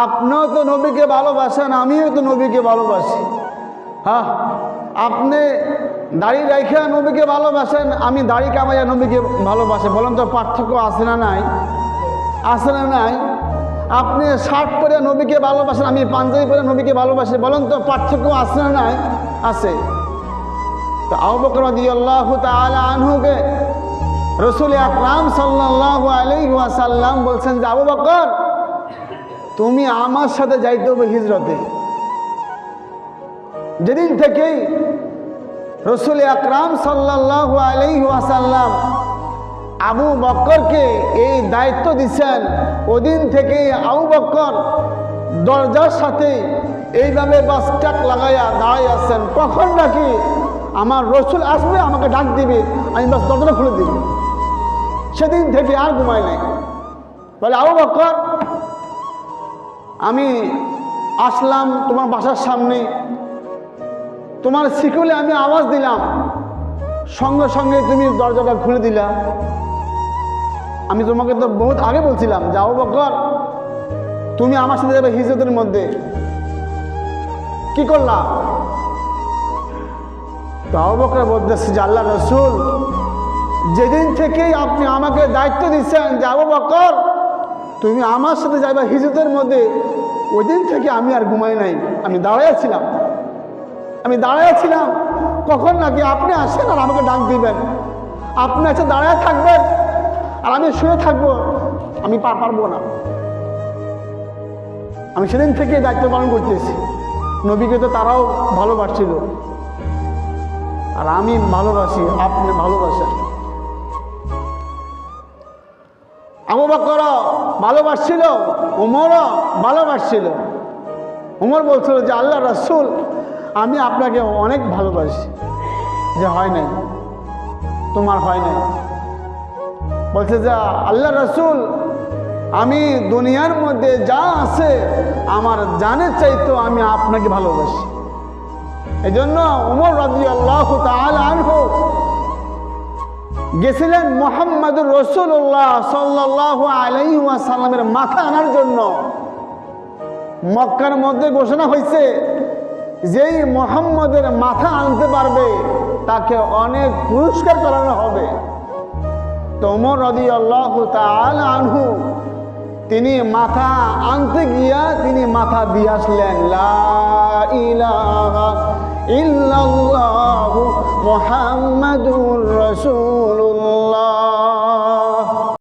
আপনিও তো নবীকে ভালোবাসেন, আমিও তো নবীকে ভালোবাসি। হ্যাঁ, আপনি দাড়ি রাইখা নবীকে ভালোবাসেন, আমি দাড়ি কামাইয়া নবীকে ভালোবাসি। বলেন তো পার্থক্য আছে না নাই? আছে না নাই? আপনি শার্ট পরে নবীকে ভালোবাসেন, আমি পাঞ্জাবি পরে নবীকে ভালোবাসি। বলেন তো পার্থক্য আছে না নাই? আছে। তো আবু বকর রাদিয়াল্লাহু তাআলা আনহুকে রাসূল আকরাম সাল্লাল্লাহু আলাইহি ওয়াসাল্লাম বলছেন যে, আবু বকর তুমি আমার সাথে যাইতে হবে হিজরতে। যেদিন থেকেই রাসূল আকরাম সাল্লাল্লাহু আলাইহি ওয়াসাল্লাম আবু বকরকে এই দায়িত্ব দিচ্ছেন, ওদিন থেকেই আবু বকর দরজার সাথে এইভাবে বাস ট্যাক লাগাইয়া দাঁড়াই আছেন, কখন নাকি আমার রসুল আসবে, আমাকে ডাক দিবে, আমি বাস দরজাটা খুলে দিব। সেদিন থেকে আর ঘুমাই নাই। বলে, আবু বকর আমি আসলাম তোমার বাসার সামনে, তোমার শিকলে আমি আওয়াজ দিলাম, সঙ্গে সঙ্গে তুমি দরজাটা খুলে দিলা। আমি তোমাকে তো বহুত আগে বলছিলাম যে, আবু বকর তুমি আমার সাথে যাবে হিজরতের মধ্যে, কি করলাম? তো আবু বকর বলতেছে যে, আল্লাহ রসুল যেদিন থেকেই আপনি আমাকে দায়িত্ব দিচ্ছেন যে আবু বকর তুমি আমার সাথে যাবে হিজরতের মধ্যে, ওই দিন থেকে আমি আর ঘুমাই নাই। আমি দাঁড়াইয়াছিলাম, কখন নাকি আপনি আসেন আর আমাকে ডাক দিবেন। আপনি এসে দাঁড়ায় থাকবেন আর আমি শুয়ে থাকবো, আমি পারবো না। আমি সেদিন থেকে দায়িত্ব পালন করতেছি। নবীকে তো তারাও ভালোবাসছিল, আর আমি ভালোবাসি, আপনি ভালোবাসেন। আবু বকর ভালোবাসছিল, উমরও ভালোবাসছিল। উমর বলছিল যে, আল্লাহ রাসূল আমি আপনাকে অনেক ভালোবাসি। যে হয় নাই, তোমার হয় নাই। বলছে যে, আল্লাহ রাসূল আমি দুনিয়ার মধ্যে যা আছে আমার জানের চাইতো আমি আপনাকে ভালোবাসি। এই জন্য উমর রাদিয়াল্লাহু তাআলা আনহু গেছিলেন মুহাম্মদুর রাসূলুল্লাহ সাল্লাল্লাহু আলাইহি ওয়াসাল্লামের মাথা আনার জন্য। মক্কার মধ্যে ঘোষণা হয়েছে, যেই মুহাম্মদের মাথা আনতে পারবে তাকে অনেক পুরস্কার করানো হবে। তো ওমর রাদিয়াল্লাহু তাআলা আনহু তিনি মাথা আনতে গিয়া তিনি মাথা দিয়ে আসলেন, লা ইলাহা ইল্লাল্লাহু মুহাম্মাদুর রাসূলুল্লাহ।